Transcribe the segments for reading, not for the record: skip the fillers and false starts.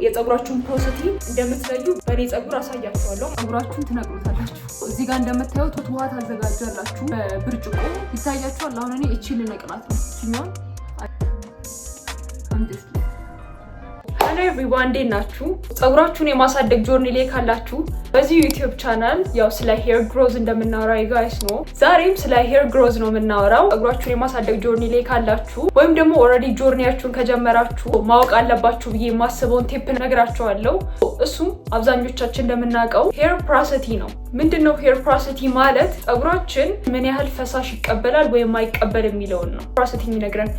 የፀጉራችሁን ፕሮሰስ እንደምትለዩ በኔ ፀጉር አሳያችኋለሁ። ፀጉራችሁን ትነቅሉታላችሁ። እዚህ ጋር እንደምታዩት ውሃ ታዘጋጃላችሁ በብርጭቆ ይታያችኋል። አሁን እኔ እቺ ልነቅላት ነው። እቺኛው ኤቭሪዋን እንዴት ናችሁ? ፀጉራችሁን የማሳደግ ጆርኒ ላይ ካላችሁ በዚህ ዩቲዩብ ቻናል ያው ስለ ሄር ግሮዝ እንደምናወራ ጋይስ ነው። ዛሬም ስለ ሄር ግሮዝ ነው የምናወራው። ፀጉራችሁን የማሳደግ ጆርኒ ላይ ካላችሁ ወይም ደግሞ ኦልሬዲ ጆርኒያችሁን ከጀመራችሁ ማወቅ አለባችሁ ብዬ የማስበውን ቲፕ ነግራችኋለሁ። እሱም አብዛኞቻችን እንደምናውቀው ሄር ፕራሰቲ ነው። ምንድነው ሄር ፕራሰቲ ማለት? ፀጉራችን ምን ያህል ፈሳሽ ይቀበላል ወይም አይቀበልም የሚለውን ነው ፕራሰቲ የሚነግረን።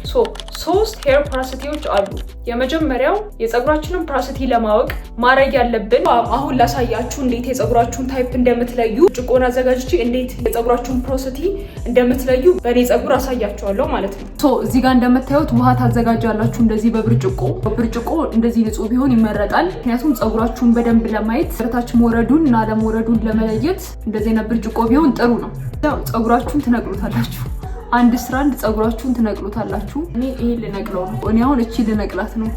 ሶስት ሄር ፕራሰቲዎች አሉ። የመጀመሪያው የፀጉራችንን ፕራሰቲ ለማወቅ ማድረግ ያለብን አሁን ላሳያችሁ እንዴት የፀጉራችሁን ታይፕ እንደምትለዩ ብርጭቆን አዘጋጅቼ እንዴት የፀጉራችሁን ፕሮሰስ እንደምትለዩ በኔ ፀጉር አሳያችኋለሁ ማለት ነው። እዚህ ጋር እንደምታዩት ውሃ ታዘጋጃላችሁ እንደዚህ በብርጭቆ እንደዚህ ንጹህ ቢሆን ይመረጣል። ምክንያቱም ፀጉራችሁን በደንብ ለማየት ወደታች መውረዱን እና ለመውረዱን ለመለየት እንደዚህ አይነት ብርጭቆ ቢሆን ጥሩ ነው። ያው ፀጉራችሁን ትነቅሉታላችሁ። አንድ ስትራንድ ፀጉራችሁን ትነቅሉታላችሁ። እኔ ይሄን ልነቅለው ነው። እኔ አሁን እቺ ልነቅላት ነው።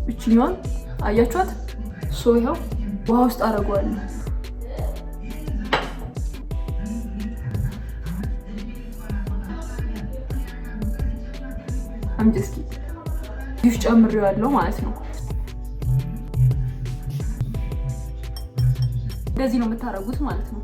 እቺኛዋን አያችኋት? ይኸው ውሃ ውስጥ አደርገዋለሁ። አምጪ ይፍ ጨምሬዋለሁ ማለት ነው። እንደዚህ ነው የምታረጉት ማለት ነው።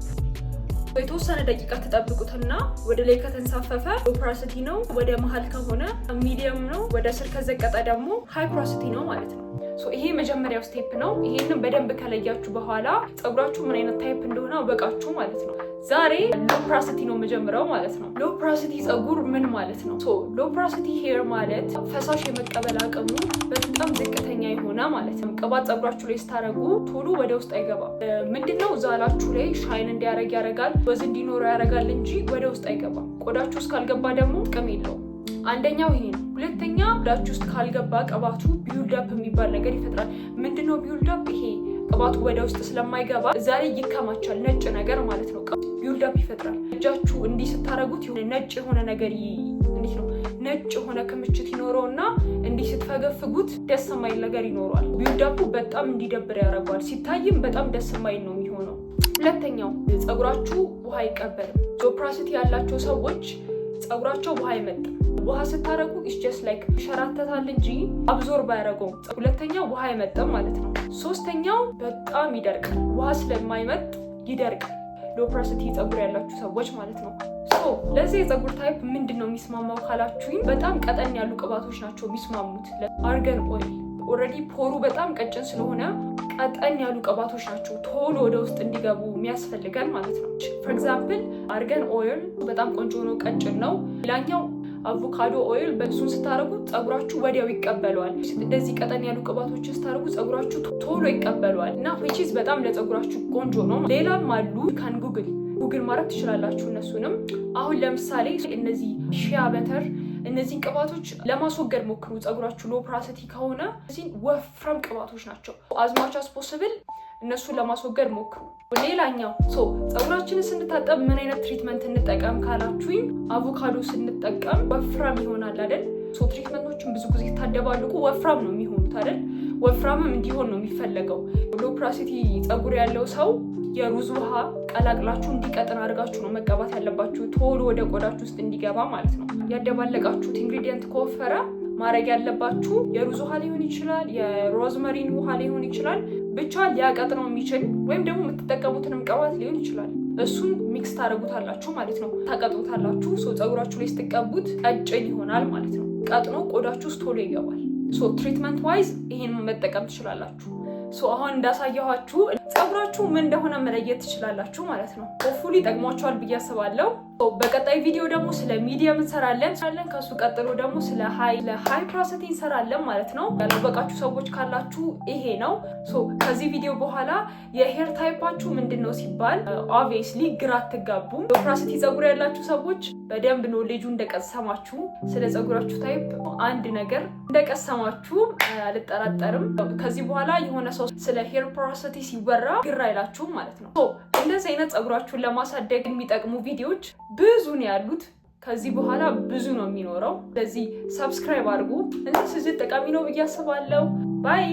የተወሰነ ደቂቃ ተጠብቁትና ወደ ላይ ከተንሳፈፈ ሎ ፕራሰቲ ነው፣ ወደ መሀል ከሆነ ሚዲየም ነው፣ ወደ ስር ከዘቀጠ ደግሞ ሃይ ፕራሰቲ ነው ማለት ነው። ይሄ መጀመሪያው ስቴፕ ነው። ይሄንን በደንብ ከለያችሁ በኋላ ፀጉራችሁ ምን አይነት ታይፕ እንደሆነ አወቃችሁ ማለት ነው። ዛሬ ሎ ፕራሰቲ ነው መጀመሪያው ማለት ነው። ሎ ፕራሰቲ ፀጉር ምን ማለት ነው? ሎ ፕራሰቲ ሄር ማለት ፈሳሽ የመቀበል አቅሙ በጣም ዝቅተኛ የሆነ ማለት ነው። ቅባት ፀጉራችሁ ላይ ስታረጉ ቶሎ ወደ ውስጥ አይገባም። ምንድነው ዛላችሁ ላይ ሻይን እንዲያረግ ያረጋል፣ ወዝ እንዲኖረው ያረጋል እንጂ ወደ ውስጥ አይገባም። ቆዳችሁ ውስጥ ካልገባ ደግሞ ጥቅም የለውም። አንደኛው ይሄ ነው። ሁለተኛ ቆዳችሁ ውስጥ ካልገባ ቅባቱ ቢውልድ አፕ የሚባል ነገር ይፈጥራል። ምንድነው ቢውልድ አፕ? ይሄ ቅባቱ ወደ ውስጥ ስለማይገባ እዛ ላይ ይከማቻል፣ ነጭ ነገር ማለት ነው። ቢውልድ አፕ ይፈጥራል። እጃችሁ እንዲህ ስታረጉት የሆነ ነጭ የሆነ ነገር እንዴት ነው ነጭ የሆነ ክምችት ይኖረውና እንዲህ ስትፈገፍጉት ደስ የማይል ነገር ይኖረዋል። ቢውልድ አፑ በጣም እንዲደብር ያደርገዋል። ሲታይም በጣም ደስ የማይል ነው የሚሆነው። ሁለተኛው ፀጉራችሁ ውሃ አይቀበልም። ሎ ፕራሰቲ ያላቸው ሰዎች ፀጉራቸው ውሃ አይመጥም። ውሃ ስታረጉ ኢስ ጀስት ላይክ ይሸራተታል እንጂ አብዞርብ አያረገውም። ሁለተኛው ውሃ አይመጥም ማለት ነው። ሶስተኛው በጣም ይደርቃል። ውሃ ስለማይመጥ ይደርቃል። ሎ ፕራሰቲ ፀጉር ያላችሁ ሰዎች ማለት ነው። ለዚህ የፀጉር ታይፕ ምንድነው የሚስማማው ካላችሁኝ፣ በጣም ቀጠን ያሉ ቅባቶች ናቸው የሚስማሙት። አርገን ኦይል ኦልሬዲ ፖሩ በጣም ቀጭን ስለሆነ ቀጠን ያሉ ቅባቶች ናቸው ቶሎ ወደ ውስጥ እንዲገቡ የሚያስፈልገን ማለት ነው። ፎር ኤግዛምፕል አርገን ኦይል በጣም ቆንጆ ነው፣ ቀጭን ነው። ሌላኛው አቮካዶ ኦይል በእሱን ስታረጉት ፀጉራችሁ ወዲያው ይቀበለዋል። እንደዚህ ቀጠን ያሉ ቅባቶችን ስታረጉ ፀጉራችሁ ቶሎ ይቀበለዋል እና ዊችዝ በጣም ለፀጉራችሁ ቆንጆ ነው። ሌላም አሉ። ካን ጉግል ማድረግ ትችላላችሁ እነሱንም። አሁን ለምሳሌ እነዚህ ሺያ በተር እነዚህን ቅባቶች ለማስወገድ ሞክሩ። ፀጉራችሁ ሎ ፕራሰቲ ከሆነ እነዚህ ወፍራም ቅባቶች ናቸው። አዝማች አስ ፖሲብል እነሱን ለማስወገድ ሞክሩ። ሌላኛው ፀጉራችንን ስንታጠብ ምን አይነት ትሪትመንት እንጠቀም ካላችሁኝ፣ አቮካዶ ስንጠቀም ወፍራም ይሆናል አይደል? ትሪትመንቶችን ብዙ ጊዜ ታደባልቁ ወፍራም ነው የሚሆኑት አይደል? ወፍራምም እንዲሆን ነው የሚፈለገው። ሎ ፕራሰቲ ፀጉር ያለው ሰው የሩዝ ውሃ ቀላቅላችሁ እንዲቀጥን አድርጋችሁ ነው መቀባት ያለባችሁ፣ ቶሎ ወደ ቆዳችሁ ውስጥ እንዲገባ ማለት ነው። ያደባለቃችሁት ኢንግሪዲየንት ከወፈረ ማድረግ ያለባችሁ የሩዝ ውሃ ሊሆን ይችላል፣ የሮዝመሪን ውሃ ሊሆን ይችላል፣ ብቻ ሊያቀጥነው የሚችል ወይም ደግሞ የምትጠቀሙትንም ቅባት ሊሆን ይችላል። እሱን ሚክስ ታደርጉታላችሁ ማለት ነው። ታቀጥኑታላችሁ። ፀጉራችሁ ላይ ስትቀቡት ቀጭን ይሆናል ማለት ነው። ቀጥኖ ቆዳችሁ ውስጥ ቶሎ ይገባል። ትሪትመንት ዋይዝ ይሄን መጠቀም ትችላላችሁ። አሁን እንዳሳየኋችሁ ፀጉራችሁ ምን እንደሆነ መለየት ትችላላችሁ ማለት ነው። ሆፕፉሊ ጠቅሟችኋል ብዬ አስባለሁ። በቀጣይ ቪዲዮ ደግሞ ስለ ሚዲየም እንሰራለን። ከሱ ቀጥሎ ደግሞ ስለ ሃይ ፕራሰቲ እንሰራለን ማለት ነው። ያልበቃችሁ ሰዎች ካላችሁ ይሄ ነው። ከዚህ ቪዲዮ በኋላ የሄር ታይፓችሁ ምንድነው ሲባል ኦብቪየስሊ ግራ አትጋቡም። ሎ ፕራሰቲ ፀጉር ያላችሁ ሰዎች በደንብ ኖሌጁ እንደቀሰማችሁ ስለ ፀጉራችሁ ታይፕ አንድ ነገር እንደቀሰማችሁ አልጠራጠርም። ከዚህ በኋላ የሆነ ሰው ስለ ሄር ፕራሰቲ ሲወራ ግራ አይላችሁም ማለት ነው። እንደዚህ አይነት ፀጉራችሁን ለማሳደግ የሚጠቅሙ ቪዲዮዎች ብዙ ነው ያሉት። ከዚህ በኋላ ብዙ ነው የሚኖረው። ስለዚህ ሰብስክራይብ አድርጉ። እንዚህ ጠቃሚ ነው ብዬ አስባለሁ። ባይ